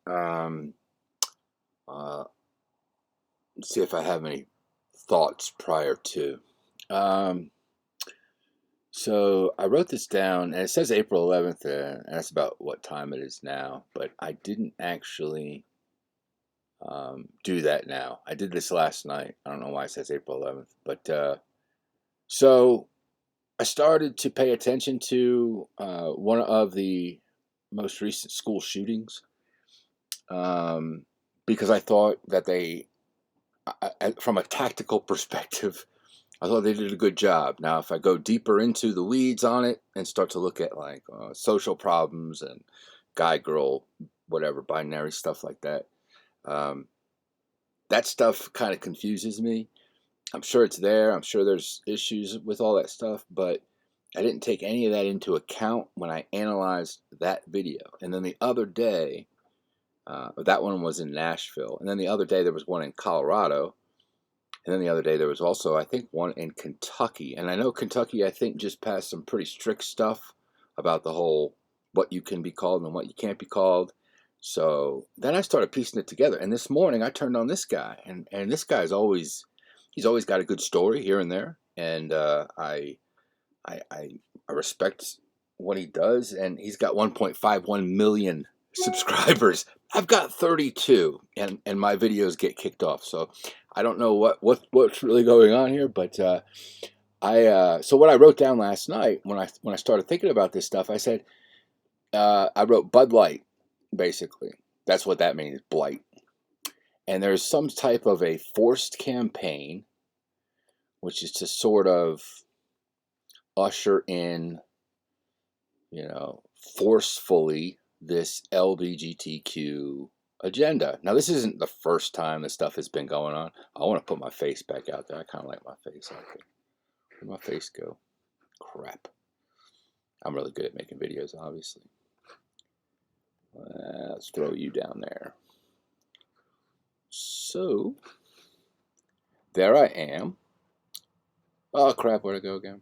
Um, uh, let's see if I have any thoughts prior to. Um, so I wrote this down, and it says April 11th, and that's about what time it is now. But I didn't actually do that now. I did this last night. I don't know why it says April 11th, but so I started to pay attention to one of the most recent school shootings um, because I thought that from a tactical perspective, I thought they did a good job. Now, if I go deeper into the weeds on it and start to look at like social problems and guy girl, whatever, binary stuff like that, um, that stuff kind of confuses me. I'm sure it's there. I'm sure there's issues with all that stuff, but I didn't take any of that into account when I analyzed that video. And then the other day, that one was in Nashville. And then the other day, there was one in Colorado. And then the other day, there was also, I think, one in Kentucky. And I know Kentucky, I think, just passed some pretty strict stuff about the whole what you can be called and what you can't be called. So then I started piecing it together. And this morning, I turned on this guy. And this guy's he's always got a good story here and there. And I respect what he does. And he's got 1.51 million subscribers. I've got 32, and my videos get kicked off. So I don't know what's really going on here, but so what I wrote down last night when I started thinking about this stuff, I said I wrote Bud Light, basically. That's what that means, blight. And there's some type of a forced campaign, which is to sort of usher in, forcefully this LGBTQ agenda. Now, this isn't the first time this stuff has been going on. I want to put my face back out there. I kind of like my face out there. Where'd my face go? Crap. I'm really good at making videos, obviously. Let's throw you down there. So, there I am. Oh, crap. Where'd I go again?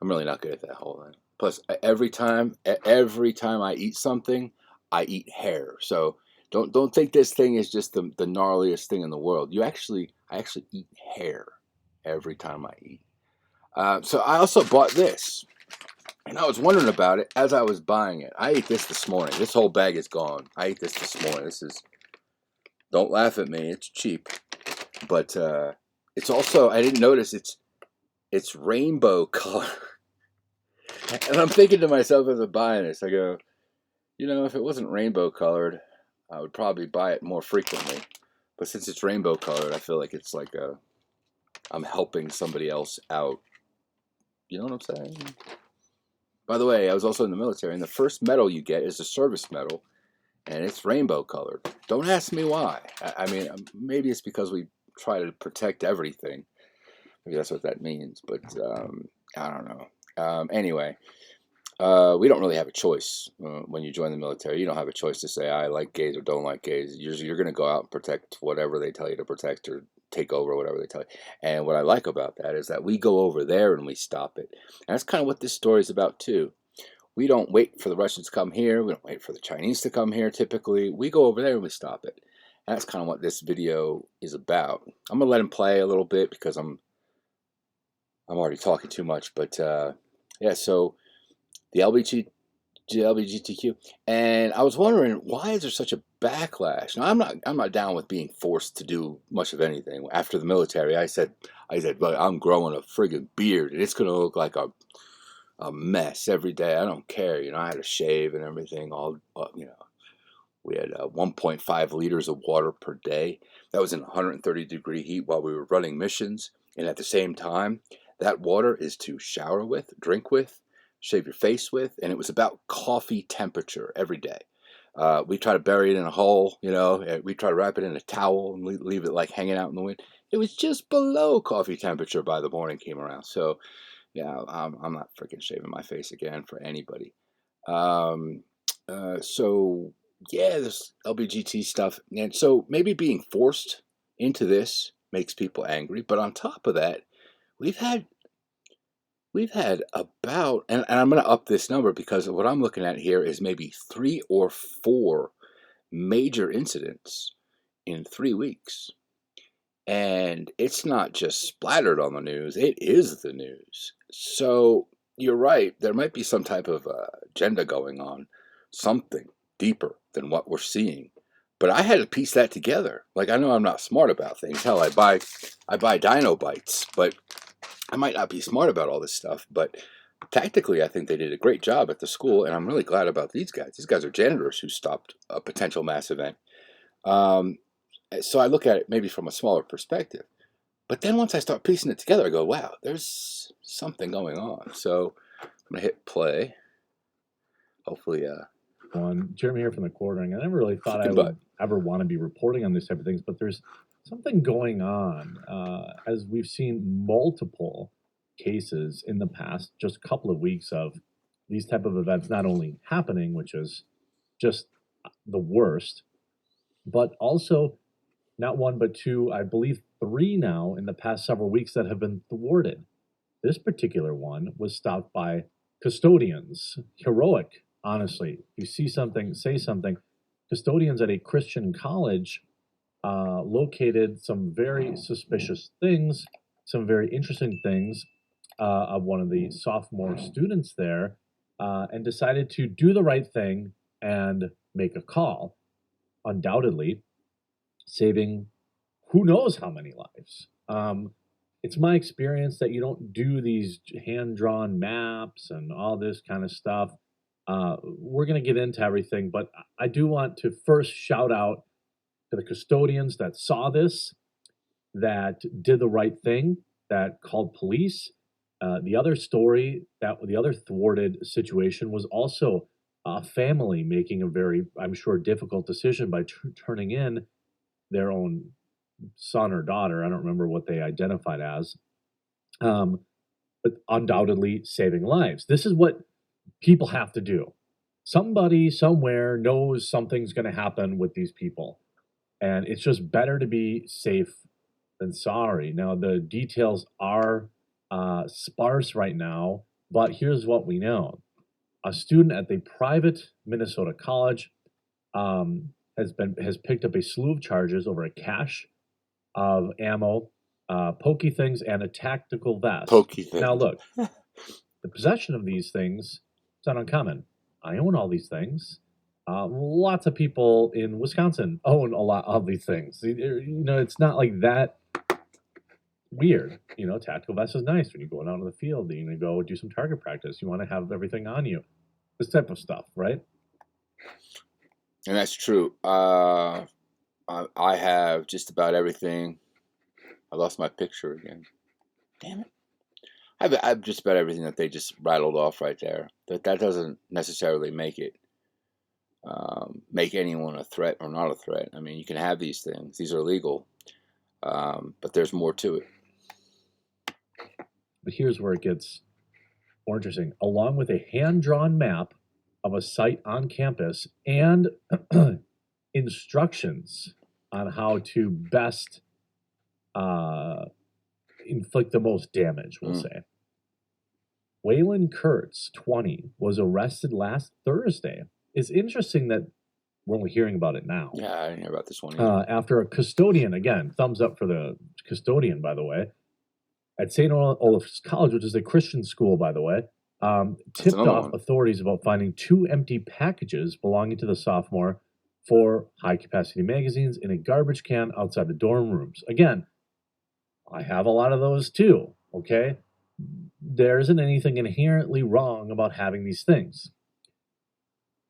I'm really not good at that whole thing. Plus, every time I eat something, I eat hair. So don't think this thing is just the gnarliest thing in the world. I actually eat hair every time I eat. So I also bought this, and I was wondering about it as I was buying it. I ate this morning. This whole bag is gone. I ate this morning. Don't laugh at me. It's cheap, but it's also, I didn't notice it's rainbow color. And I'm thinking to myself as I'm buying this, I go, if it wasn't rainbow colored, I would probably buy it more frequently. But since it's rainbow colored, I feel like it's like I'm helping somebody else out. You know what I'm saying? By the way, I was also in the military, and the first medal you get is a service medal, and it's rainbow colored. Don't ask me why. I mean, maybe it's because we try to protect everything. Maybe that's what that means, but I don't know. Anyway, we don't really have a choice when you join the military. You don't have a choice to say I like gays or don't like gays. You're going to go out and protect whatever they tell you to protect or take over whatever they tell you. And what I like about that is that we go over there and we stop it. And that's kind of what this story is about too. We don't wait for the Russians to come here. We don't wait for the Chinese to come here. Typically, we go over there and we stop it. And that's kind of what this video is about. I'm gonna let him play a little bit because I'm already talking too much, but yeah, so the LGBTQ, and I was wondering why is there such a backlash? Now, I'm not down with being forced to do much of anything. After the military, I said, but I'm growing a friggin' beard, and it's gonna look like a mess every day. I don't care, I had to shave and everything. We had 1.5 liters of water per day. That was in 130-degree heat while we were running missions, and at the same time, that water is to shower with, drink with, shave your face with, and it was about coffee temperature every day. We try to bury it in a hole, we try to wrap it in a towel and leave it like hanging out in the wind. It was just below coffee temperature by the morning came around. So, yeah, I'm not freaking shaving my face again for anybody. So, yeah, this LGBT stuff. And so maybe being forced into this makes people angry. But on top of that, we've had about, and I'm going to up this number because what I'm looking at here is maybe 3 or 4 major incidents in 3 weeks. And it's not just splattered on the news, it is the news. So you're right, there might be some type of agenda going on, something deeper than what we're seeing. But I had to piece that together. Like, I know I'm not smart about things. Hell, I buy Dino Bites, but I might not be smart about all this stuff. But tactically, I think they did a great job at the school, and I'm really glad about these guys. These guys are janitors who stopped a potential mass event. So I look at it maybe from a smaller perspective. But then once I start piecing it together, I go, wow, there's something going on. So I'm going to hit play. Hopefully, Jeremy here from the quartering. I never really thought I would ever want to be reporting on these type of things, but there's something going on as we've seen multiple cases in the past just couple of weeks of these type of events not only happening, which is just the worst, but also not one but two, I believe 3 now in the past several weeks that have been thwarted. This particular one was stopped by custodians. Heroic, honestly. If you see something, say something. Custodians at a Christian college located some very suspicious things, some very interesting things of one of the sophomore students there, and decided to do the right thing and make a call, undoubtedly saving who knows how many lives. It's my experience that you don't do these hand-drawn maps and all this kind of stuff. We're going to get into everything, but I do want to first shout out to the custodians that saw this, that did the right thing, that called police. The other story, that the other thwarted situation was also a family making a very, I'm sure, difficult decision by turning in their own son or daughter. I don't remember what they identified as, but undoubtedly saving lives. This is what people have to do. Somebody somewhere knows something's going to happen with these people, and it's just better to be safe than sorry. Now, the details are sparse right now, but here's what we know. A student at the private Minnesota college has picked up a slew of charges over a cache of ammo, pokey things, and a tactical vest. pokey thing. Now, look, the possession of these things is not uncommon. I own all these things. Lots of people in Wisconsin own a lot of these things. You know, it's not like that weird. You know, tactical vest is nice when you're going out in the field. You're going to go do some target practice. You want to have everything on you. This type of stuff, right? And that's true. I have just about everything. I lost my picture again. Damn it. I have just about everything that they just rattled off right there. That doesn't necessarily make it make anyone a threat or not a threat. I mean, you can have these things. These are legal. But there's more to it. But here's where it gets more interesting. Along with a hand-drawn map of a site on campus and instructions on how to best inflict the most damage, we'll say. Waylon Kurtz, 20, was arrested last Thursday. It's interesting that we're only hearing about it now. Yeah, I didn't hear about this one. After a custodian, again, thumbs up for the custodian, by the way, at St. Olaf's College, which is a Christian school, by the way, tipped off authorities about finding 2 empty packages belonging to the sophomore for high-capacity magazines in a garbage can outside the dorm rooms. Again, I have a lot of those too, okay? There isn't anything inherently wrong about having these things.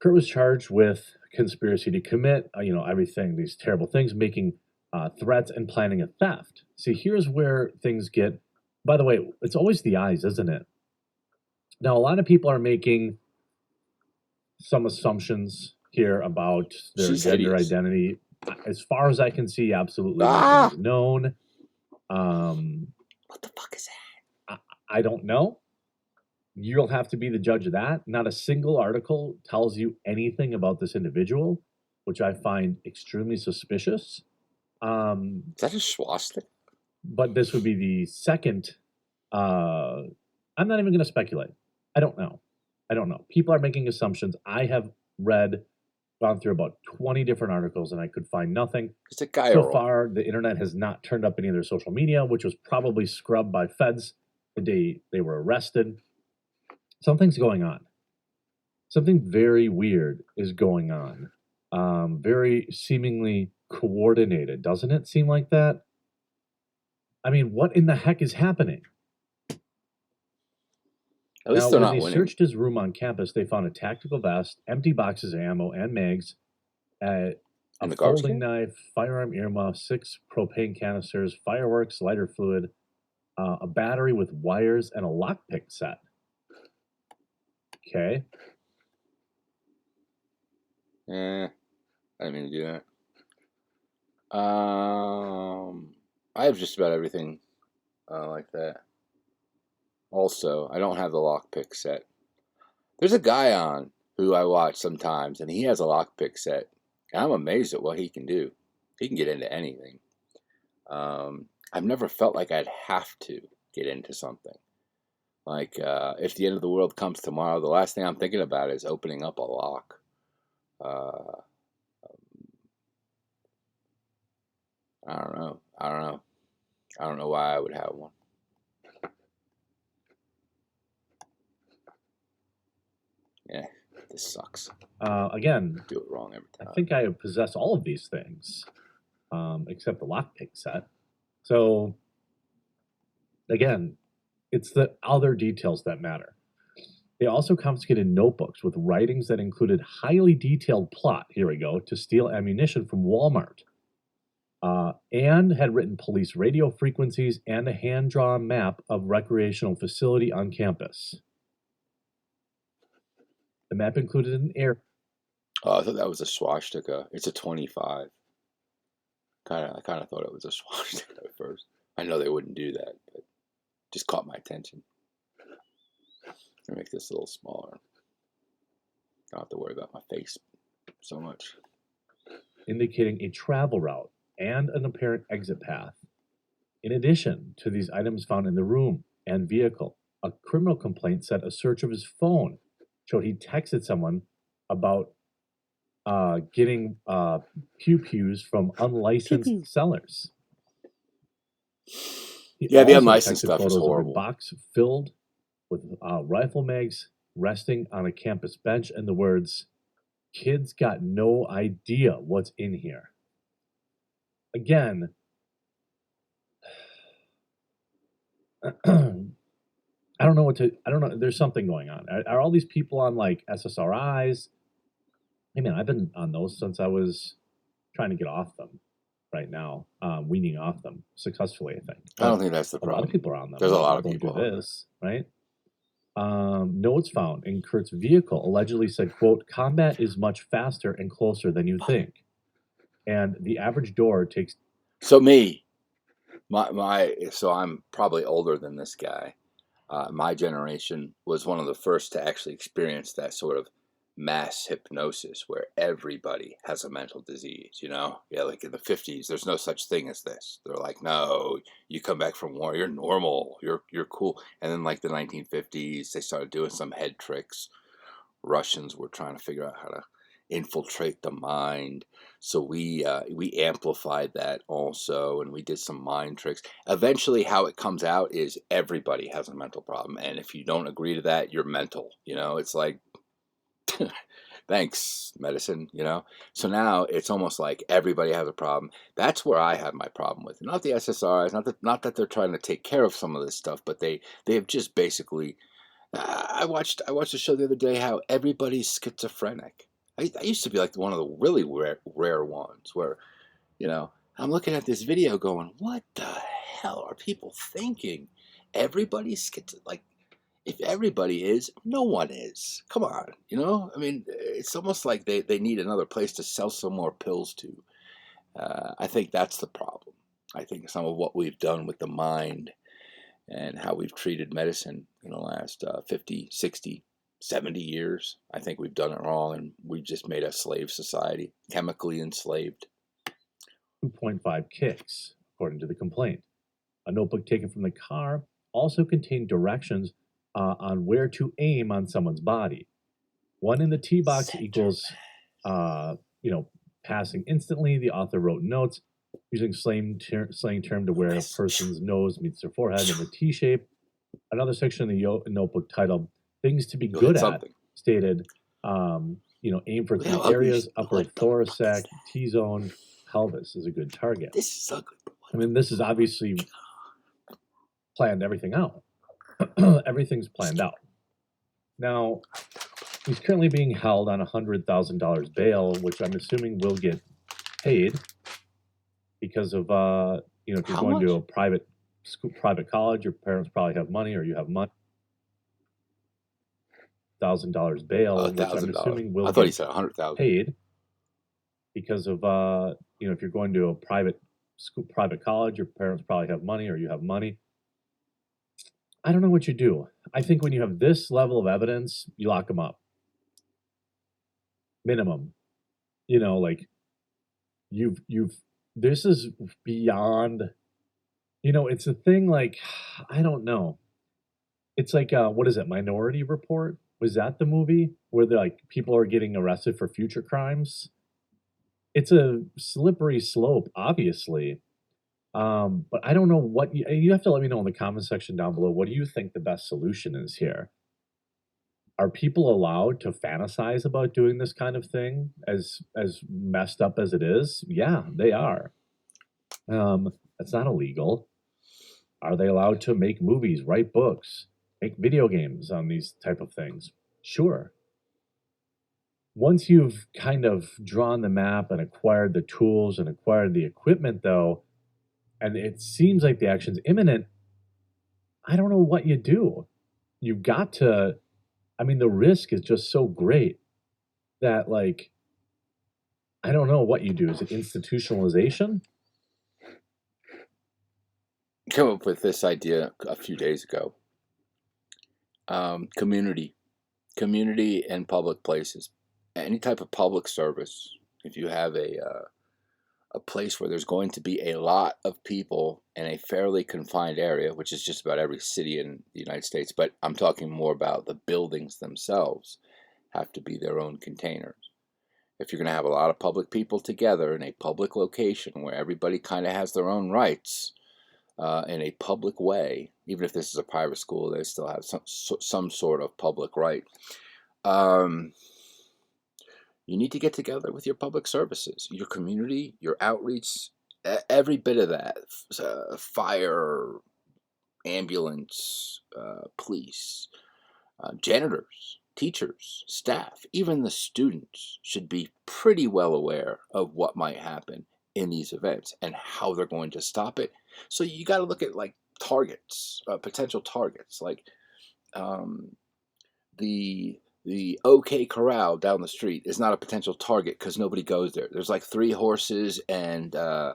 Kurt was charged with conspiracy to commit, everything, these terrible things, making threats and planning a theft. See, here's where things get, by the way, it's always the eyes, isn't it? Now, a lot of people are making some assumptions here about their gender identity. As far as I can see, absolutely nothing is known. What the fuck is that? I don't know. You'll have to be the judge of that. Not a single article tells you anything about this individual, which I find extremely suspicious. Is that a swastika? But this would be the second. I'm not even going to speculate. I don't know. People are making assumptions. I have read gone through about 20 different articles and I could find nothing. It's a guy So roll. far, the internet has not turned up any of their social media, which was probably scrubbed by feds the day they were arrested. Something's going on. Something very weird is going on. Very seemingly coordinated. Doesn't it seem like that? I mean, what in the heck is happening? At least Now, they're when not they winning. searched his room on campus, they found a tactical vest, empty boxes of ammo and mags, a In the garbage folding can? knife, firearm earmuff, 6 propane canisters, fireworks, lighter fluid, a battery with wires, and a lockpick set. Okay. I didn't mean to do that. I have just about everything like that. Also, I don't have the lockpick set. There's a guy on who I watch sometimes, and he has a lockpick set. And I'm amazed at what he can do. He can get into anything. I've never felt like I'd have to get into something. Like, if the end of the world comes tomorrow, the last thing I'm thinking about is opening up a lock. I don't know. I don't know why I would have one. Yeah, this sucks. Again, Do it wrong every time. I think I possess all of these things, except the lockpick set. So, again, it's the other details that matter. They also confiscated notebooks with writings that included highly detailed plot, here we go, to steal ammunition from Walmart. And had written police radio frequencies and a hand-drawn map of recreational facility on campus. The map included an air. Oh, I thought that was a swastika. It's a 25. I kind of thought it was a swastika at first. I know they wouldn't do that, but just caught my attention. I'll make this a little smaller. I don't have to worry about my face so much. Indicating a travel route and an apparent exit path. In addition to these items found in the room and vehicle, a criminal complaint said a search of his phone showed he texted someone about getting pew-pews from unlicensed sellers. Yeah, the also unlicensed texted stuff is photos of a horrible. box filled with rifle mags resting on a campus bench and the words, "Kids got no idea what's in here." Again, I don't know. There's something going on. Are all these people on like SSRIs? Hey man, I've been on those since I was trying to get off them. Right now, weaning off them successfully, I think. I don't think that's the problem. A lot of people are on them. There's a lot of Don't people do on this, right? Notes found in Kurt's vehicle allegedly said, quote, "Combat is much faster and closer than you think. And the average door takes..." So so I'm probably older than this guy. My generation was one of the first to actually experience that sort of mass hypnosis where everybody has a mental disease, you know? Yeah, like in the 50s, there's no such thing as this. They're like, no, you come back from war, you're normal, you're cool. And then like the 1950s, they started doing some head tricks. Russians were trying to figure out how to infiltrate the mind. So we amplified that also, and we did some mind tricks. Eventually, how it comes out is everybody has a mental problem, and if you don't agree to that, you're mental. You know, it's like, thanks, medicine. You know, so now it's almost like everybody has a problem. That's where I have my problem with it. Not the SSRIs, not that they're trying to take care of some of this stuff, but they have just basically. I watched a show the other day how everybody's schizophrenic. I used to be like one of the really rare ones where, you know, I'm looking at this video going, what the hell are people thinking? Everybody's like, if everybody is, no one is. Come on, you know? I mean, it's almost like they need another place to sell some more pills to. I think that's the problem. I think some of what we've done with the mind and how we've treated medicine in the last 50, 60, 70 years. I think we've done it wrong, and we've just made a slave society, chemically enslaved. 2.5 kicks, according to the complaint. A notebook taken from the car also contained directions on where to aim on someone's body. One in the T box equals you know, passing instantly. The author wrote notes using slang term to where a person's nose meets their forehead in the T shape. Another section of the notebook titled "Things to be You'll Good hit at" something. stated, aim for Look at 3 how ugly areas: upper what the fuck is thoracic, that? T-zone, pelvis is a good target. This is ugly. I mean, this is obviously planned everything out. Everything's planned out. Now, he's currently being held on $100,000 bail, which I'm assuming will get paid because of, if you're How going to much? a private school, private college, your parents probably have money or you have money. $1,000 bail, which I'm $1,000. assuming will I thought he get said 100,000. paid because of, if you're going to a private school, private college, your parents probably have money or you have money. I don't know what you do. I think when you have this level of evidence, you lock them up. Minimum. Like this is beyond, it's a thing like, I don't know. It's like, what is it, Minority Report? Was that the movie where they're like people are getting arrested for future crimes? It's a slippery slope, obviously. But I don't know what you have to let me know in the comment section down below. What do you think the best solution is here? Are people allowed to fantasize about doing this kind of thing, as messed up as it is? Yeah, they are. That's not illegal. Are they allowed to make movies, write books, make video games on these type of things? Sure. Once you've kind of drawn the map and acquired the tools and acquired the equipment, though, and it seems like the action's imminent, I don't know what you do. You've got to, the risk is just so great that, like, I don't know what you do. Is it institutionalization? Came up with this idea a few days ago. Community and public places. Any type of public service. If you have a place where there's going to be a lot of people in a fairly confined area, which is just about every city in the United States, but I'm talking more about the buildings themselves have to be their own containers. If you're going to have a lot of public people together in a public location where everybody kind of has their own rights in a public way, even if this is a private school, they still have some sort of public right. You need to get together with your public services, your community, your outreach, every bit of that. Fire, ambulance, police, janitors, teachers, staff, even the students should be pretty well aware of what might happen in these events and how they're going to stop it. So you got to look at like targets, potential targets, like the OK Corral down the street is not a potential target because nobody goes there. There's like 3 horses and a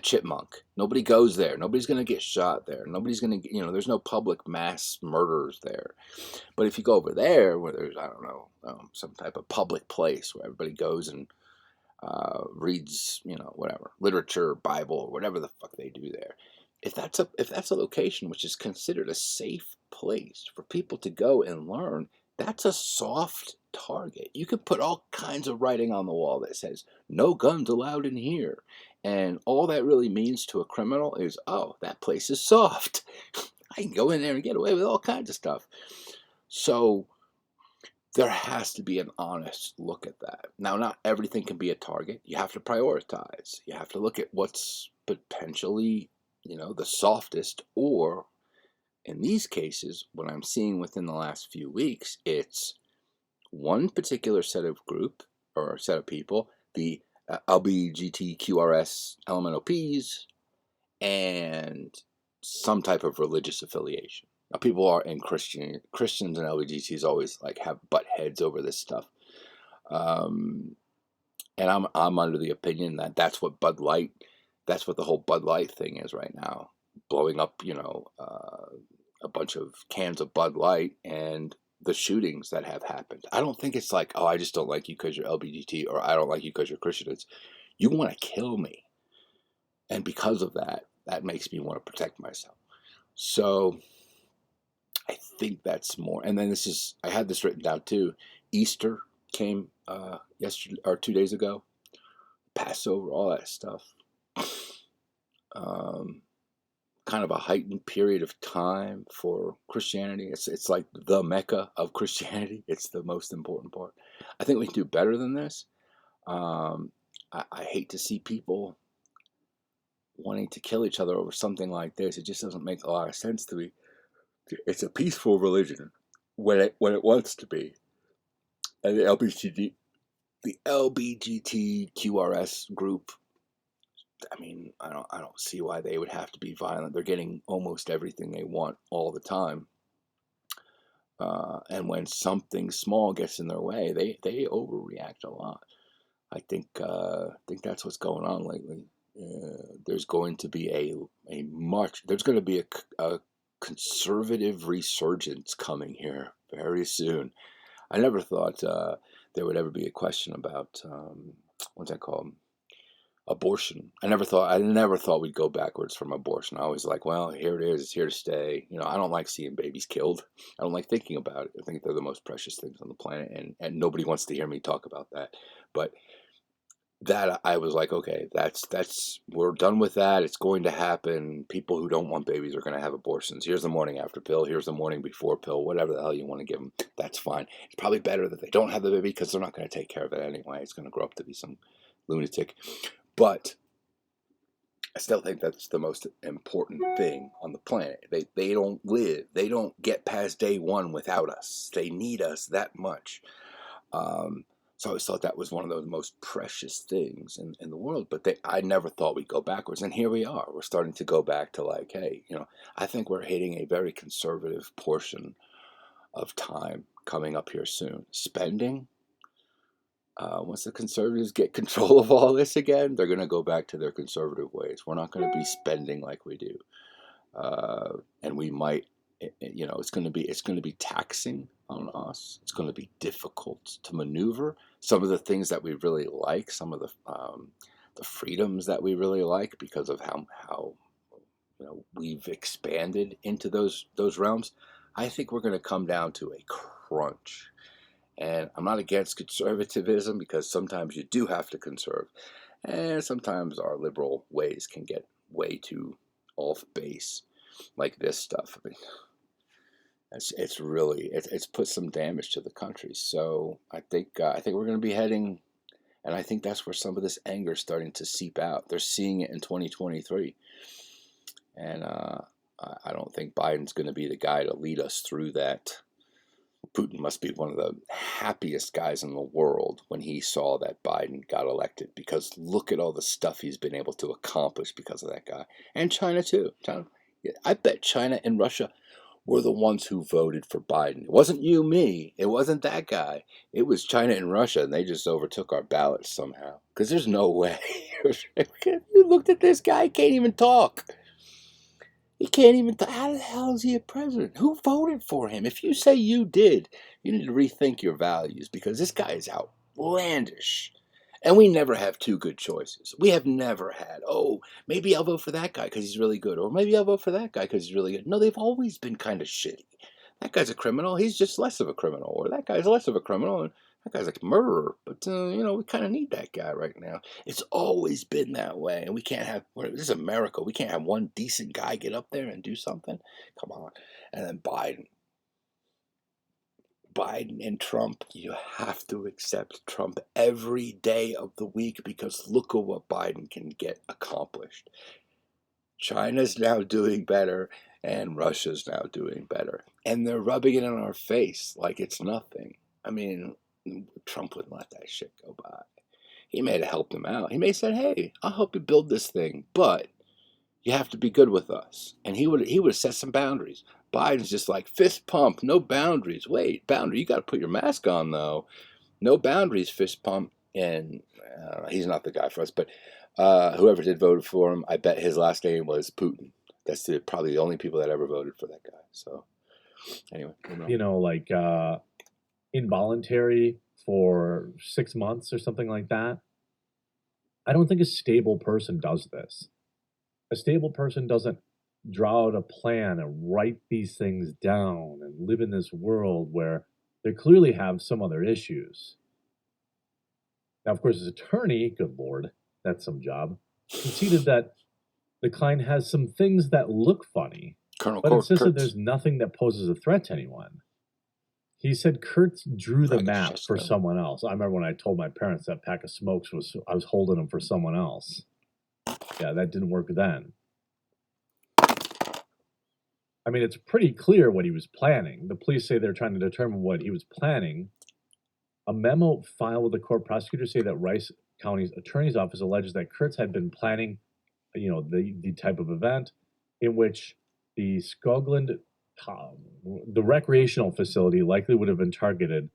chipmunk. Nobody goes there. Nobody's going to get shot there. Nobody's going to, there's no public mass murders there. But if you go over there where there's, I don't know, some type of public place where everybody goes and reads, whatever, literature, Bible, or whatever the fuck they do there. If that's a location which is considered a safe place for people to go and learn, that's a soft target. You could put all kinds of writing on the wall that says, no guns allowed in here. And all that really means to a criminal is, oh, that place is soft. I can go in there and get away with all kinds of stuff. So there has to be an honest look at that. Now, not everything can be a target. You have to prioritize. You have to look at what's potentially, the softest, or in these cases, what I'm seeing within the last few weeks, it's one particular set of group or set of people, the LGBTQRSLMNOPs, and some type of religious affiliation. Now, people are in Christians and LGBTs always like have butt heads over this stuff, and I'm under the opinion that that's what the whole Bud Light thing is right now, blowing up, a bunch of cans of Bud Light and the shootings that have happened. I don't think it's like, oh, I just don't like you because you're LGBT, or I don't like you because you're Christian. It's, you want to kill me. And because of that, that makes me want to protect myself. So I think that's more. And then I had this written down too. Easter came yesterday or 2 days ago. Passover, all that stuff. Kind of a heightened period of time for Christianity. It's like the Mecca of Christianity. It's the most important part. I think we can do better than this. I hate to see people wanting to kill each other over something like this. It just doesn't make a lot of sense to me. It's a peaceful religion when it wants to be, and the LBGTQRS group. I mean, I don't see why they would have to be violent. They're getting almost everything they want all the time. And when something small gets in their way, they overreact a lot. I think that's what's going on lately. There's going to be there's going to be a conservative resurgence coming here very soon. I never thought there would ever be a question about what's that called? Abortion. I never thought we'd go backwards from abortion. I was like, well, here it is. It's here to stay. You know, I don't like seeing babies killed. I don't like thinking about it. I think they're the most precious things on the planet, and nobody wants to hear me talk about that. But that I was like, okay, that's we're done with that. It's going to happen. People who don't want babies are going to have abortions. Here's the morning after pill. Here's the morning before pill. Whatever the hell you want to give them, that's fine. It's probably better that they don't have the baby because they're not going to take care of it anyway. It's going to grow up to be some lunatic. But I still think that's the most important thing on the planet. They don't live. They don't get past day one without us. They need us that much. So I always thought that was one of those most precious things in the world. But I never thought we'd go backwards. And here we are. We're starting to go back to like, hey, you know, I think we're hitting a very conservative portion of time coming up here soon. Spending. Once the conservatives get control of all this again, they're going to go back to their conservative ways. We're not going to be spending like we do, and we might, you know, it's going to be taxing on us. It's going to be difficult to maneuver. Some of the things that we really like, some of the freedoms that we really like, because of how you know we've expanded into those realms. I think we're going to come down to a crunch. And I'm not against conservatism because sometimes you do have to conserve. And sometimes our liberal ways can get way too off base, like this stuff. I mean, it's put some damage to the country. So I think we're going to be heading, and I think that's where some of this anger is starting to seep out. They're seeing it in 2023. And I don't think Biden's going to be the guy to lead us through that. Putin must be one of the happiest guys in the world when he saw that Biden got elected, because look at all the stuff he's been able to accomplish because of that guy. And China too. I bet China and Russia were the ones who voted for Biden. It wasn't you, me. It wasn't that guy. It was China and Russia, and they just overtook our ballots somehow. Because there's no way. You looked at this guy, he can't even talk. He can't even. How the hell is he a president? Who voted for him? If you say you did, you need to rethink your values, because this guy is outlandish. And we never have two good choices. We have never had, oh, maybe I'll vote for that guy because he's really good, or maybe I'll vote for that guy because he's really good. No, they've always been kind of shitty. That guy's a criminal. He's just less of a criminal. Or that guy's less of a criminal. And that guy's like a murderer. But, you know, we kind of need that guy right now. It's always been that way. And we can't have, this is America. We can't have one decent guy get up there and do something. Come on. And then Biden and Trump, you have to accept Trump every day of the week, because look at what Biden can get accomplished. China's now doing better, and Russia's now doing better. And they're rubbing it in our face like it's nothing. I mean, Trump wouldn't let that shit go by. He may have helped him out. He may have said, hey, I'll help you build this thing, but you have to be good with us. And he would have set some boundaries. Biden's just like, fist pump, no boundaries. Wait, boundary, you got to put your mask on, though. No boundaries, fist pump. And he's not the guy for us, but whoever did vote for him, I bet his last name was Putin. That's probably the only people that ever voted for that guy. So, anyway. You know, like involuntary for 6 months or something like that. I don't think a stable person does this. A stable person doesn't draw out a plan and write these things down and live in this world where they clearly have some other issues. Now, of course, his attorney, good Lord, that's some job, conceded that the client has some things that look funny, but insisted there's nothing that poses a threat to anyone. He said Kurtz drew the map for someone else. I remember when I told my parents that pack of smokes I was holding them for someone else. Yeah, that didn't work then. I mean, it's pretty clear what he was planning. The police say they're trying to determine what he was planning. A memo filed with the court prosecutors say that Rice County's attorney's office alleges that Kurtz had been planning, the type of event in which the Skoglund, the recreational facility likely would have been targeted.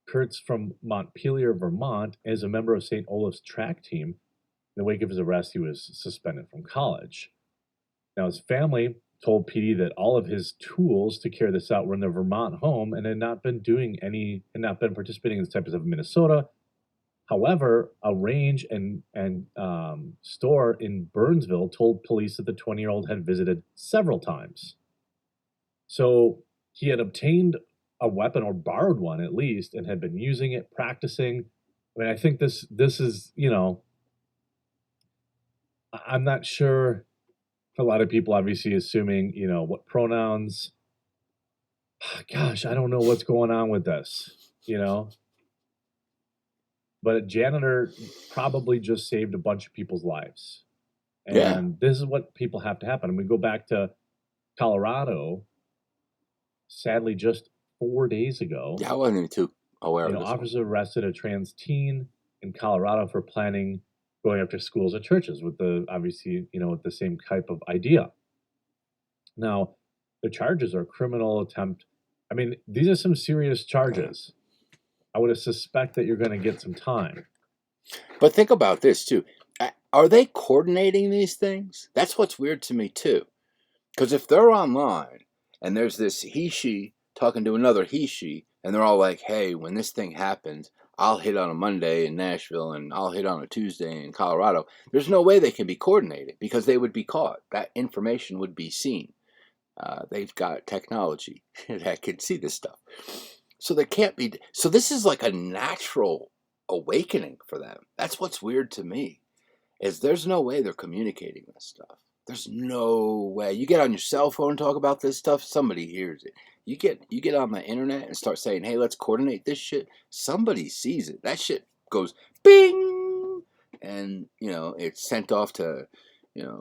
Kurtz from Montpelier, Vermont, is a member of St. Olaf's track team. In the wake of his arrest, he was suspended from college. Now, his family told PD that all of his tools to carry this out were in their Vermont home and had not been participating in this type of Minnesota. However, a range and store in Burnsville told police that the 20-year-old had visited several times. So he had obtained a weapon, or borrowed one at least, and had been using it, practicing. I mean, I think this is, I'm not sure. A lot of people obviously assuming, what pronouns. Gosh, I don't know what's going on with this, But a janitor probably just saved a bunch of people's lives. And This is what people have to happen. And we go back to Colorado, sadly, just 4 days ago. Yeah, I wasn't even too aware of this. Officers arrested a trans teen in Colorado for going after schools or churches with the same type of idea. Now, the charges are criminal attempt. I mean, these are some serious charges. I would suspect that you're going to get some time. But think about this too. Are they coordinating these things? That's what's weird to me too. Because if they're online and there's this he-she talking to another he-she, and they're all like, hey, when this thing happens, I'll hit on a Monday in Nashville and I'll hit on a Tuesday in Colorado. There's no way they can be coordinated because they would be caught. That information would be seen. They've got technology that can see this stuff. So there can't be. So this is like a natural awakening for them. That's what's weird to me, is there's no way they're communicating this stuff. There's no way. You get on your cell phone and talk about this stuff, somebody hears it. You get on the internet and start saying, hey, let's coordinate this shit. Somebody sees it. That shit goes bing, and it's sent off to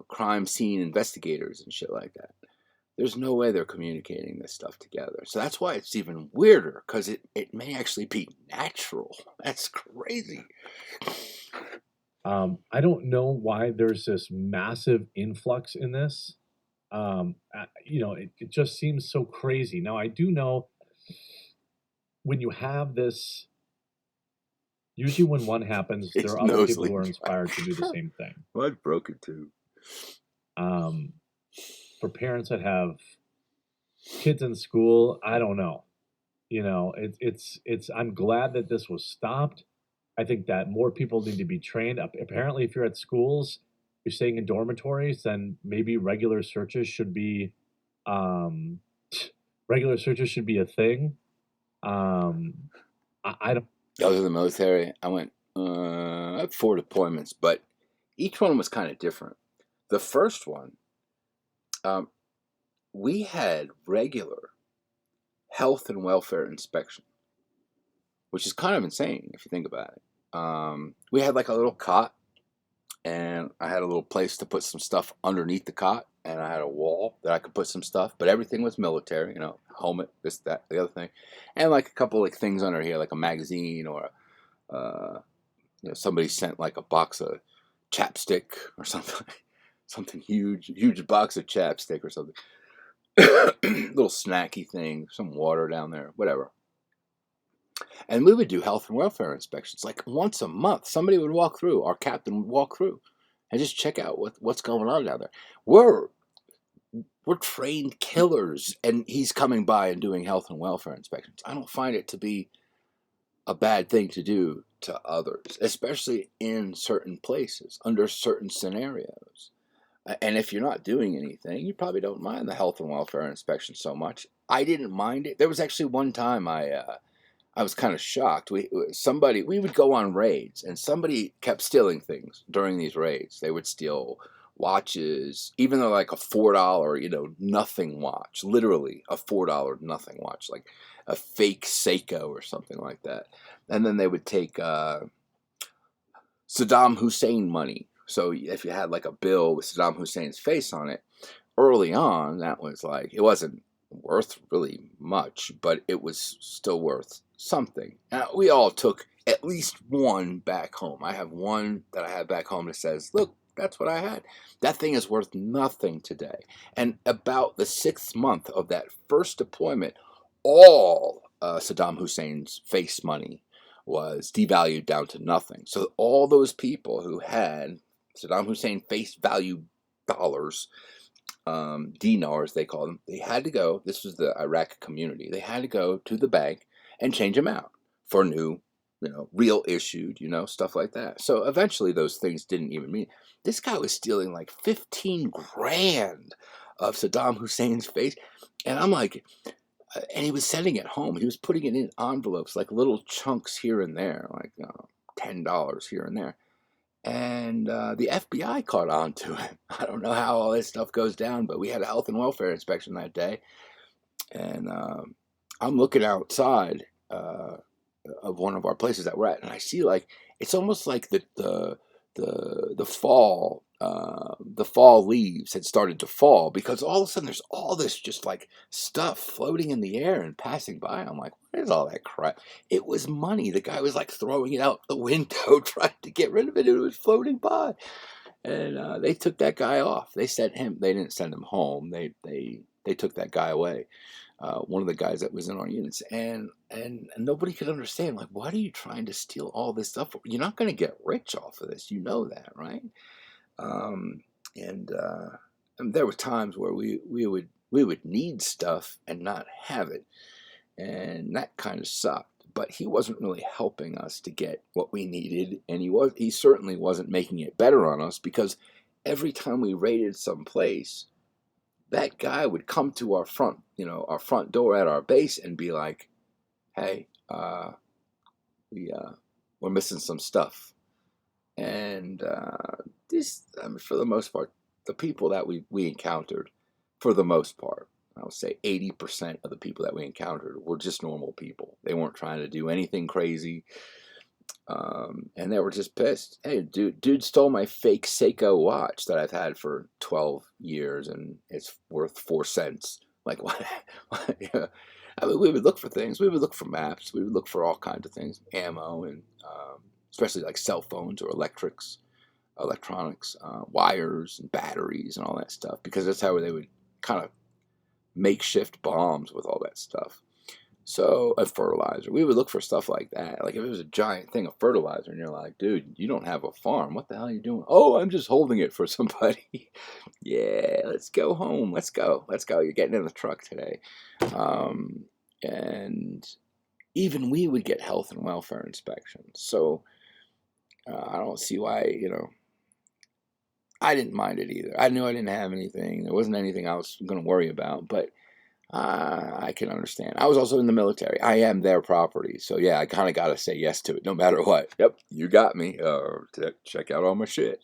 crime scene investigators and shit like that. There's no way they're communicating this stuff together. So that's why it's even weirder, because it may actually be natural. That's crazy. I don't know why there's this massive influx in this. It just seems so crazy. Now, I do know when you have this, usually when one happens, there are other people who are inspired to do the same thing. Well, I've broken too. For parents that have kids in school, I don't know. I'm glad that this was stopped. I think that more people need to be trained. Apparently, if you're at schools, you're staying in dormitories, then maybe regular searches should be a thing. I don't. I was in the military. I went. I had 4 deployments, but each one was kind of different. The first one, we had regular health and welfare inspection, which is kind of insane if you think about it. We had like a little cot, and I had a little place to put some stuff underneath the cot, and I had a wall that I could put some stuff, but everything was military, helmet, this, that, the other thing, and like a couple like things under here, like a magazine, or somebody sent like a box of chapstick or something huge box of chapstick or something, little snacky thing, some water down there, whatever. And we would do health and welfare inspections like once a month. Somebody would walk through, our captain would walk through and just check out what's going on down there. We're trained killers, and he's coming by and doing health and welfare inspections. I don't find it to be a bad thing to do to others, especially in certain places, under certain scenarios. And if you're not doing anything, you probably don't mind the health and welfare inspection so much. I didn't mind it. There was actually one time I I was kind of shocked. We would go on raids, and somebody kept stealing things during these raids. They would steal watches, even though like a $4, nothing watch, literally a $4 nothing watch, like a fake Seiko or something like that. And then they would take Saddam Hussein money. So if you had like a bill with Saddam Hussein's face on it, early on, that was like, it wasn't worth really much, but it was still worth something. Now, we all took at least one back home. I have one that I have back home that says, look, that's what I had. That thing is worth nothing today. And about the 6th month of that first deployment, all Saddam Hussein's face money was devalued down to nothing. So all those people who had Saddam Hussein face value dollars, dinars they call them, they had to go, this was the Iraq community, they had to go to the bank and change them out for new, real issued, stuff like that. So eventually those things didn't even mean. This guy was stealing like 15 grand of Saddam Hussein's face. And I'm like, and he was sending it home. He was putting it in envelopes, like little chunks here and there, like $10 here and there. And the FBI caught on to it. I don't know how all this stuff goes down, but we had a health and welfare inspection that day. And I'm looking outside of one of our places that we're at, and I see like, it's almost like the fall, the fall leaves had started to fall, because all of a sudden there's all this just like stuff floating in the air and passing by. I'm like, what is all that crap? It was money. The guy was like throwing it out the window trying to get rid of it. It was floating by. And they took that guy off. They didn't send him home. They took that guy away. One of the guys that was in our units, and nobody could understand, like, what are you trying to steal all this stuff for? You're not going to get rich off of this, that, right? And there were times where we would need stuff and not have it, and that kind of sucked. But he wasn't really helping us to get what we needed, and he certainly wasn't making it better on us, because every time we raided some place, that guy would come to our front door at our base and be like, hey, we're missing some stuff. And for the most part, the people that we encountered, for the most part, I would say 80% of the people that we encountered were just normal people. They weren't trying to do anything crazy. And they were just pissed. Hey, dude stole my fake Seiko watch that I've had for 12 years, and it's worth 4 cents. Like, what? Yeah. I mean, we would look for things. We would look for maps. We would look for all kinds of things, ammo, and especially like cell phones or electronics, wires and batteries and all that stuff, because that's how they would kind of makeshift bombs with all that stuff. So, a fertilizer. We would look for stuff like that. Like, if it was a giant thing of fertilizer and you're like, dude, you don't have a farm. What the hell are you doing? Oh, I'm just holding it for somebody. Yeah, let's go home. Let's go. You're getting in the truck today. And even we would get health and welfare inspections. So, I don't see why, I didn't mind it either. I knew I didn't have anything. There wasn't anything I was going to worry about, but I can understand. I was also in the military. I am their property. So, yeah, I kind of got to say yes to it no matter what. Yep, you got me. Check out all my shit.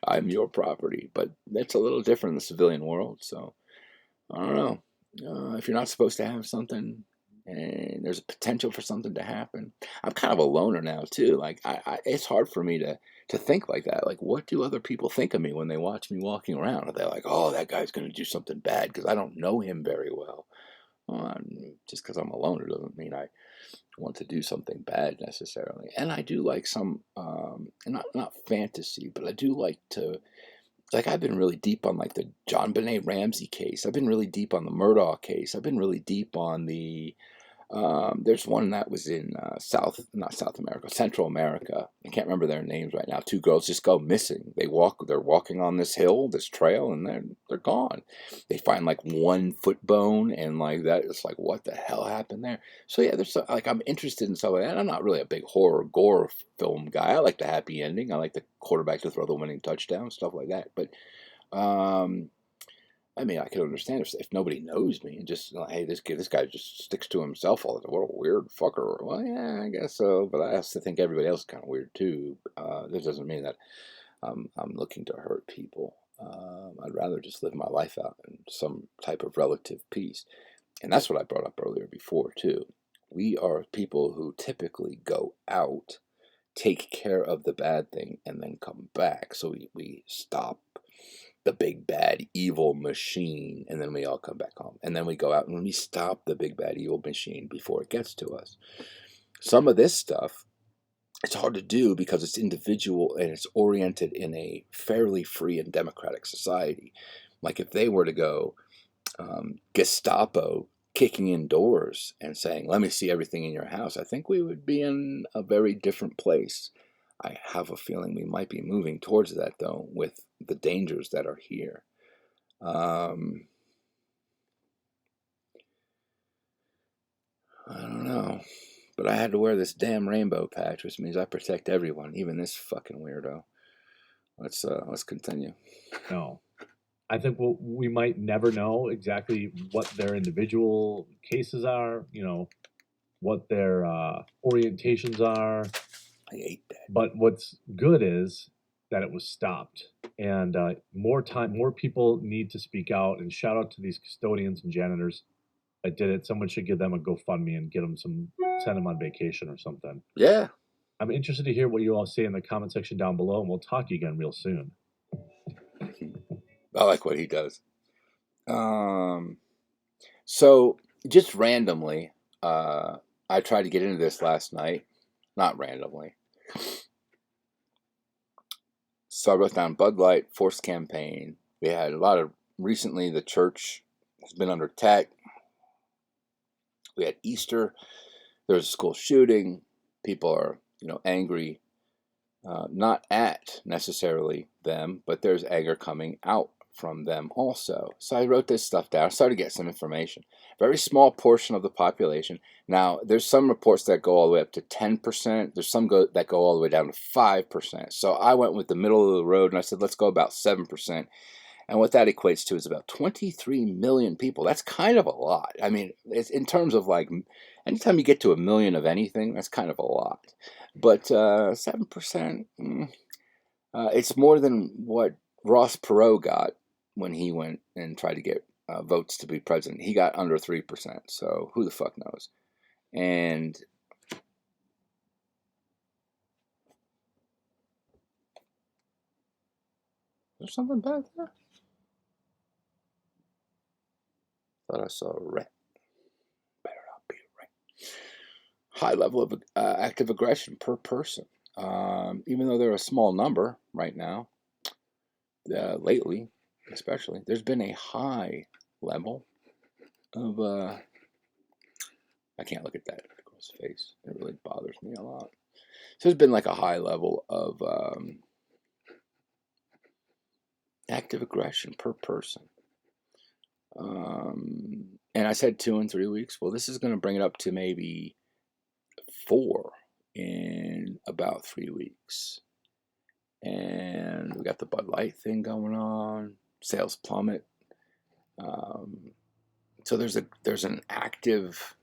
I'm your property. But that's a little different in the civilian world. So, I don't know. If you're not supposed to have something and there's a potential for something to happen. I'm kind of a loner now, too. Like, it's hard for me to think like that. Like, what do other people think of me when they watch me walking around? Are they like, oh, that guy's going to do something bad because I don't know him very well? Just because I'm a loner doesn't mean I want to do something bad necessarily. And I do like some, not fantasy, but I do like to, like, I've been really deep on like the John Benet Ramsey case. I've been really deep on the Murdaugh case. I've been really deep on the there's one that was in Central America. I can't remember their names right now. 2 girls just go missing. They're walking on this hill, this trail, and they're gone. They find like 1 foot bone, and like that. It's like, what the hell happened there? So yeah, like, I'm interested in stuff like that. I'm not really a big horror gore film guy. I like the happy ending. I like the quarterback to throw the winning touchdown, stuff like that. But I mean, I can understand if nobody knows me and just like, hey, this guy just sticks to himself all the time. What a weird fucker. Well, yeah, I guess so. But I also think everybody else is kind of weird too. This doesn't mean that I'm looking to hurt people. I'd rather just live my life out in some type of relative peace. And that's what I brought up earlier before too. We are people who typically go out, take care of the bad thing, and then come back. So we stop the big bad evil machine, and then we all come back home, and then we go out and we stop the big bad evil machine before it gets to us. Some of this stuff, it's hard to do because it's individual and it's oriented in a fairly free and democratic society. Like if they were to go Gestapo kicking in doors and saying, let me see everything in your house, I think we would be in a very different place. I have a feeling we might be moving towards that, though, with the dangers that are here. I don't know. But I had to wear this damn rainbow patch, which means I protect everyone, even this fucking weirdo. Let's continue. No. I think we might never know exactly what their individual cases are, what their orientations are. I hate that. But what's good is that it was stopped. And more people need to speak out, and shout out to these custodians and janitors that did it. Someone should give them a GoFundMe and send them on vacation or something. Yeah. I'm interested to hear what you all say in the comment section down below, and we'll talk again real soon. I like what he does. So just randomly, I tried to get into this last night. Not randomly. So I wrote down Bud Light, forced campaign. We had a lot of, recently the church has been under attack. We had Easter. There was a school shooting. People are, angry. Not at necessarily them, but there's anger coming out from them also. So I wrote this stuff down. I started to get some information. Very small portion of the population. Now, there's some reports that go all the way up to 10%. There's some that go all the way down to 5%. So I went with the middle of the road, and I said, let's go about 7%. And what that equates to is about 23 million people. That's kind of a lot. I mean, it's in terms of like, anytime you get to 1 million of anything, that's kind of a lot. But 7%, it's more than what Ross Perot got when he went and tried to get votes to be president. He got under 3%, so who the fuck knows? And there's something back there? Thought I saw a rat. Better not be a rat. High level of active aggression per person. Even though they're a small number right now, lately especially, there's been a high level of, I can't look at that girl's face. It really bothers me a lot. So there's been like a high level of active aggression per person. And I said 2 in 3 weeks. Well, this is going to bring it up to maybe 4 in about 3 weeks. And we got the Bud Light thing going on. Sales plummet. So there's an active,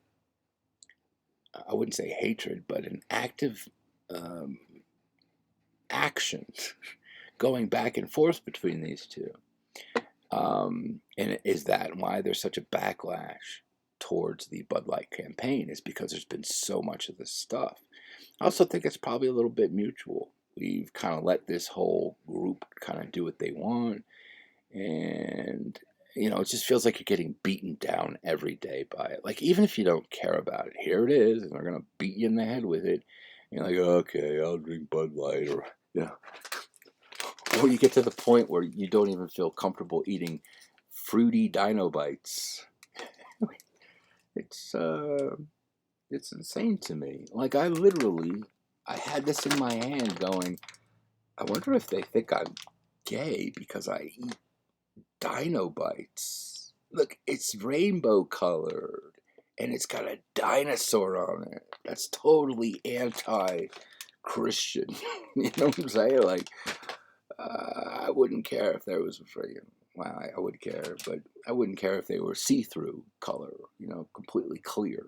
I wouldn't say hatred, but an active action going back and forth between these two. And is that why there's such a backlash towards the Bud Light campaign? Is because there's been so much of this stuff. I also think it's probably a little bit mutual. We've kind of let this whole group kind of do what they want. And, it just feels like you're getting beaten down every day by it. Like, even if you don't care about it, here it is, and they're going to beat you in the head with it. You're like, okay, I'll drink Bud Light, or, Or you get to the point where you don't even feel comfortable eating fruity dino bites. It's insane to me. Like, I had this in my hand going, I wonder if they think I'm gay because I eat dino bites. Look, it's rainbow colored and it's got a dinosaur on it. That's totally anti-Christian. You know what I'm saying? Like, I wouldn't care if there was a friggin' well, I wouldn't care, but I wouldn't care if they were see-through color, completely clear.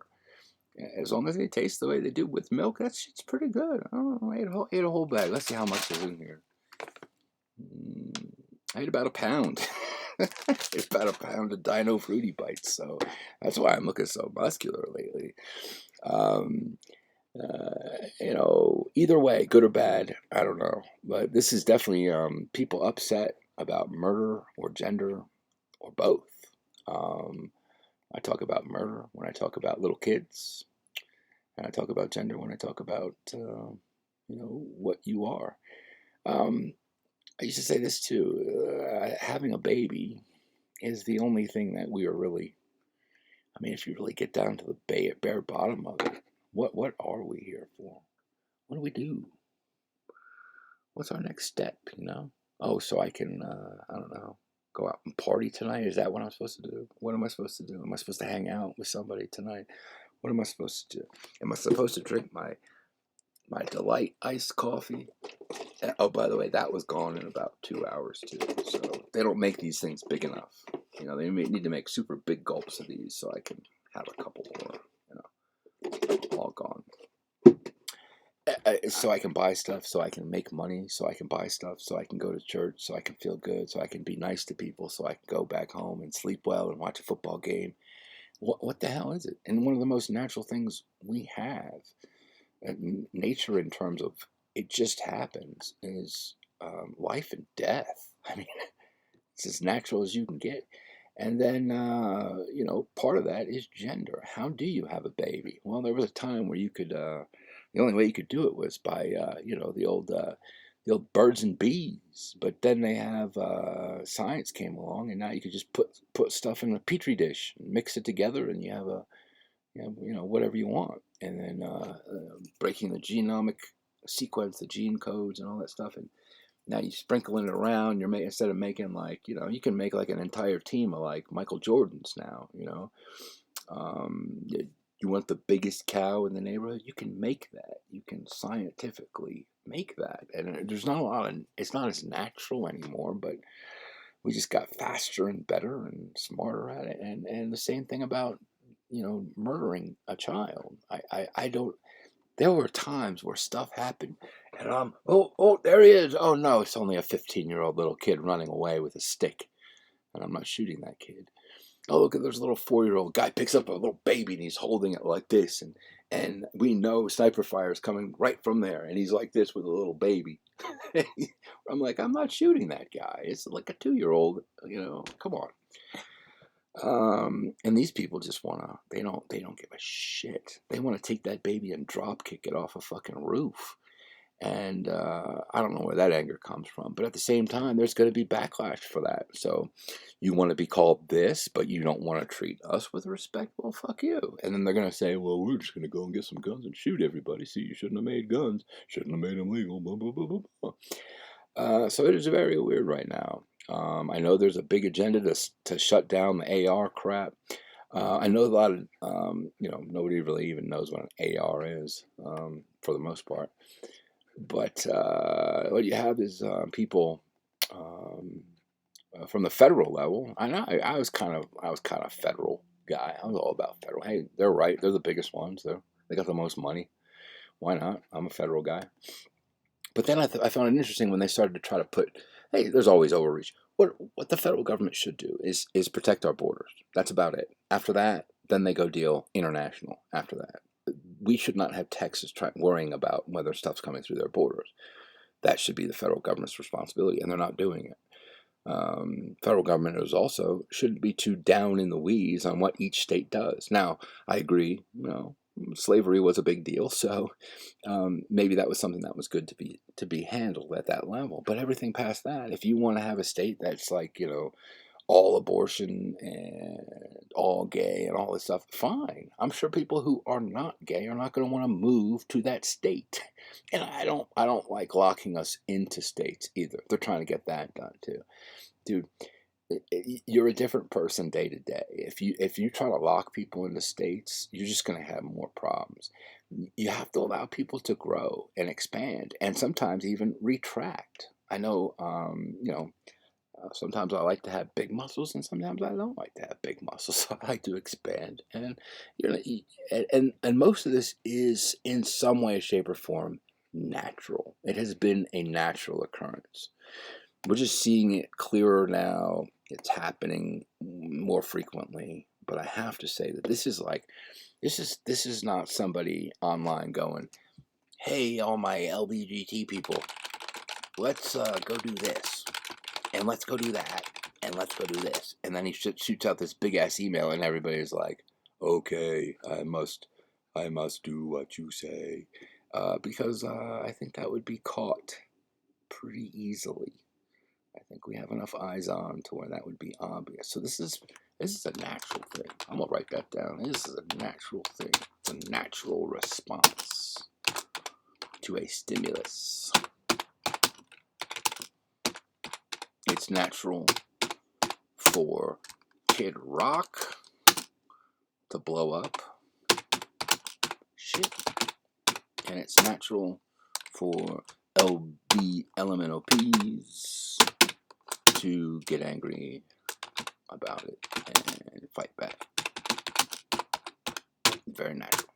As long as they taste the way they do with milk, that shit's pretty good. I ate a whole bag. Let's see how much is in here. I ate about a pound. It's about a pound of Dino Fruity Bites, so that's why I'm looking so muscular lately. Um, either way, good or bad, I don't know. But this is definitely people upset about murder or gender or both. Um, I talk about murder when I talk about little kids, and I talk about gender when I talk about what you are. Um, I used to say this too. Having a baby is the only thing that we are really. I mean, if you really get down to the bare bottom of it, what are we here for? What do we do? What's our next step? Oh, so I can I don't know, go out and party tonight. Is that what I'm supposed to do? What am I supposed to do? Am I supposed to hang out with somebody tonight? What am I supposed to do? Am I supposed to drink my delight iced coffee? Oh, by the way, that was gone in about 2 hours too. So they don't make these things big enough. They need to make super big gulps of these so I can have a couple more. All gone. So I can buy stuff, so I can make money, so I can buy stuff, so I can go to church, so I can feel good, so I can be nice to people, so I can go back home and sleep well and watch a football game. What the hell is it? And one of the most natural things we have, nature in terms of it just happens, is life and death. I mean, it's as natural as you can get. And then, part of that is gender. How do you have a baby? Well, there was a time where you could, the only way you could do it was by, the old birds and bees. But then they have, science came along, and now you could just put stuff in a petri dish, and mix it together, and you have whatever you want. And then breaking the genomic sequence, the gene codes, and all that stuff, and now you sprinkling it around. Instead of making you can make like an entire team of like Michael Jordans now. You want the biggest cow in the neighborhood? You can make that. You can scientifically make that, and there's not a lot of. It's not as natural anymore, but we just got faster and better and smarter at it. And the same thing about murdering a child. I don't. There were times where stuff happened, and oh, there he is. Oh no, it's only a 15-year-old little kid running away with a stick, and I'm not shooting that kid. Oh, look, there's a little 4-year-old guy picks up a little baby and he's holding it like this, and we know sniper fire is coming right from there, and he's like this with a little baby. I'm like, I'm not shooting that guy. It's like a 2-year-old. Come on. And these people just they don't give a shit. They want to take that baby and drop kick it off a fucking roof. And I don't know where that anger comes from, but at the same time, there's going to be backlash for that. So you want to be called this, but you don't want to treat us with respect? Well, fuck you. And then they're going to say, well, we're just going to go and get some guns and shoot everybody. See, you shouldn't have made guns. Shouldn't have made them legal. Blah, blah, blah, blah, blah. So it is very weird right now. I know there's a big agenda to shut down the AR crap. I know a lot of, nobody really even knows what an AR is for the most part. But what you have is people from the federal level. I know I was kind of federal guy. I was all about federal. Hey, they're right. They're the biggest ones. They got the most money. Why not? I'm a federal guy. But then I found it interesting when they started to try to put, hey, there's always overreach. What the federal government should do is protect our borders. That's about it. After that, then they go deal international. After that, we should not have Texas worrying about whether stuff's coming through their borders. That should be the federal government's responsibility, and they're not doing it. Federal government shouldn't be too down in the weeds on what each state does. Now, I agree. Slavery was a big deal, so maybe that was something that was good to be handled at that level. But everything past that, if you want to have a state that's like all abortion and all gay and all this stuff, fine. I'm sure people who are not gay are not going to want to move to that state. And I don't like locking us into states either. They're trying to get that done too. Dude, you're a different person day to day. If you try to lock people into states, you're just going to have more problems. You have to allow people to grow and expand and sometimes even retract. I know, Sometimes I like to have big muscles, and sometimes I don't like to have big muscles. So I like to expand, and and most of this is in some way, shape, or form natural. It has been a natural occurrence. We're just seeing it clearer now. It's happening more frequently. But I have to say that this is not somebody online going, "Hey, all my LBGT people, let's go do this, and let's go do that, and let's go do this." And then he shoots out this big ass email, and everybody's like, "Okay, I must do what you say," because I think that would be caught pretty easily. I think we have enough eyes on to where that would be obvious. So this is a natural thing. I'm gonna write that down. This is a natural thing. It's a natural response to a stimulus. It's natural for Kid Rock to blow up shit, and it's natural for LBLMNOPs to get angry about it and fight back. Very natural.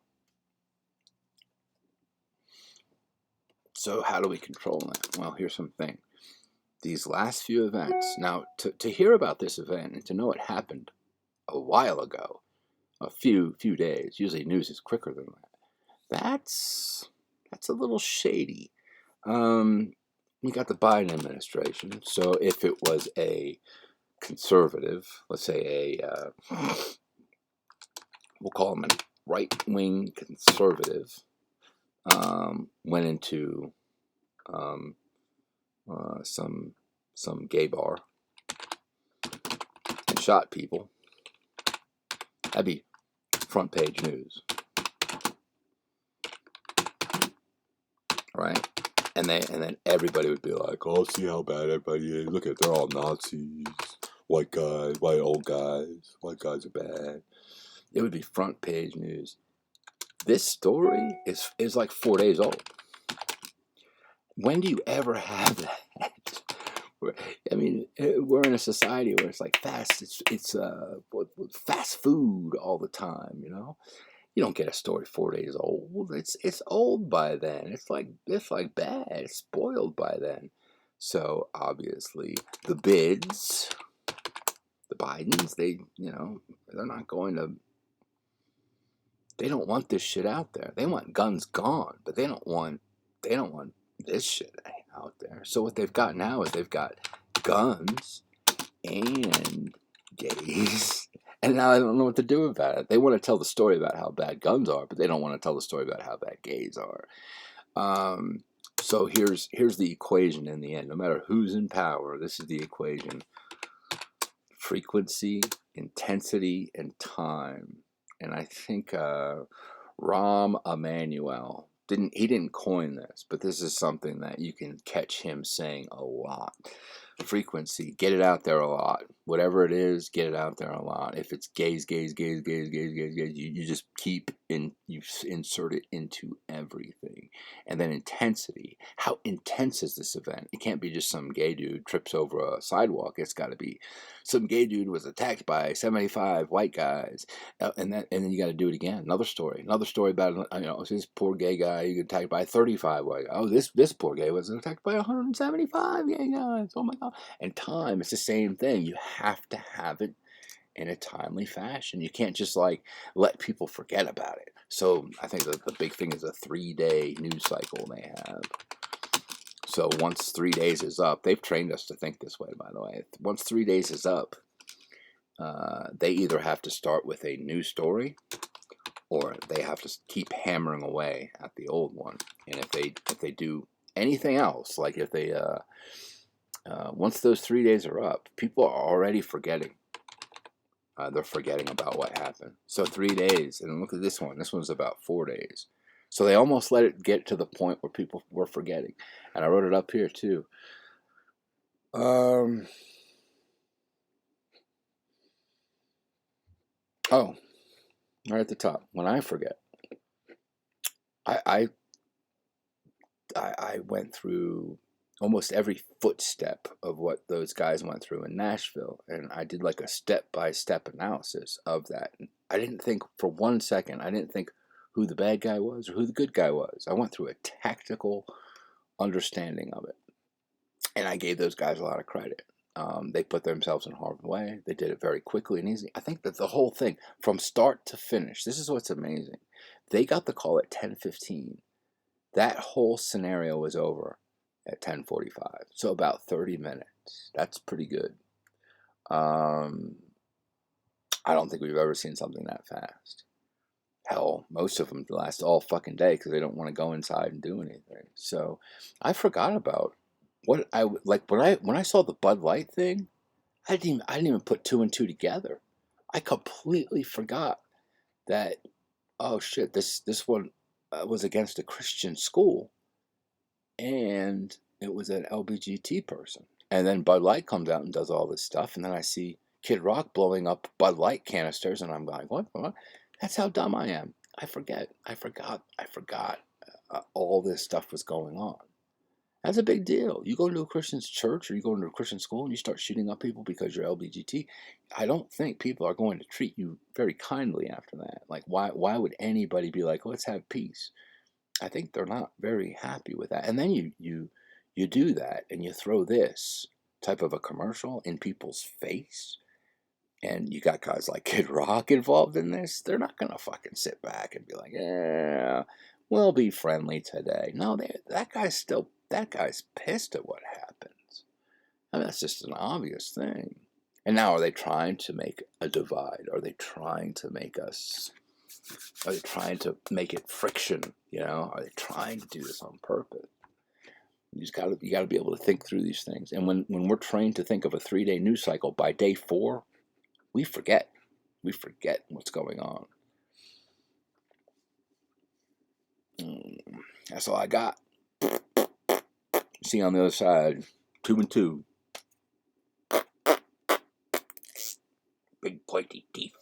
So how do we control that? Well, here's something. These last few events, now to hear about this event and to know it happened a while ago, a few days, usually news is quicker than that. That's a little shady. We got the Biden administration, so if it was a conservative, let's say we'll call him a right-wing conservative, went into some gay bar and shot people, that'd be front page news, right? And then everybody would be like, "Oh, see how bad everybody is. Look at, they're all Nazis, white guys, white old guys. White guys are bad." It would be front page news. This story is like 4 days old. When do you ever have that? I mean, we're in a society where it's like it's fast food all the time. You don't get a story 4 days old. It's old by then. It's like bad. It's spoiled by then. So obviously the bids, the Bidens, they're not going to. They don't want this shit out there. They want guns gone, but they don't want this shit out there. So what they've got now is they've got guns and gays. And now I don't know what to do about it. They want to tell the story about how bad guns are, but they don't want to tell the story about how bad gays are. So here's the equation in the end. No matter who's in power, this is the equation: frequency, intensity, and time. And I think Rahm Emanuel didn't coin this, but this is something that you can catch him saying a lot. Frequency, get it out there a lot. Whatever it is, get it out there a lot. If it's gays, you just you insert it into everything. And then intensity. How intense is this event? It can't be just some gay dude trips over a sidewalk. It's got to be some gay dude was attacked by 75 white guys, and then you got to do it again. Another story about this poor gay guy you get attacked by 35 white guys. Oh, this poor gay was attacked by 175 gay guys. Oh my god! And time, it's the same thing. You have to have it in a timely fashion. You can't just let people forget about it. So I think the big thing is a 3-day news cycle they have. So once 3 days is up, they've trained us to think this way, by the way. Once 3 days is up, they either have to start with a new story, or they have to keep hammering away at the old one. And if they do anything else, like if they once those 3 days are up, people are already forgetting. They're forgetting about what happened. So 3 days, and look at this one. This one's about 4 days. So they almost let it get to the point where people were forgetting. And I wrote it up here too. Oh, right at the top. When I forget, I went through almost every footstep of what those guys went through in Nashville, and I did like a step-by-step analysis of that. I didn't think for 1 second, I didn't think who the bad guy was or who the good guy was. I went through a tactical understanding of it, and I gave those guys a lot of credit. They put themselves in harm's way. They did it very quickly and easy. I think that the whole thing, from start to finish, this is what's amazing. They got the call at 10:15. That whole scenario was over at 10:45. So about 30 minutes. That's pretty good. I don't think we've ever seen something that fast. Hell, most of them last all fucking day because they don't want to go inside and do anything. So I forgot about what I like when I saw the Bud Light thing. I didn't even put two and two together. I completely forgot that. Oh shit! This one was against a Christian school, and it was an LBGT person. And then Bud Light comes out and does all this stuff, and then I see Kid Rock blowing up Bud Light canisters, and I'm going, what? That's how dumb I am. I forgot all this stuff was going on. That's a big deal. You go into a Christian church or you go into a Christian school and you start shooting up people because you're LBGT. I don't think people are going to treat you very kindly after that. Like, why would anybody be like, let's have peace? I think they're not very happy with that. And then you do that and you throw this type of a commercial in people's face, and you got guys like Kid Rock involved in this. They're not gonna fucking sit back and be like, yeah, we'll be friendly today. No, that guy's pissed at what happens. I mean, that's just an obvious thing. And now, are they trying to make a divide? Are they trying to make us? Are they trying to make it friction? You know, are they trying to do this on purpose? You gotta be able to think through these things. And when we're trained to think of a 3-day news cycle, by day 4, we forget. We forget what's going on. That's all I got. See you on the other side. 2 and 2. Big pointy teeth.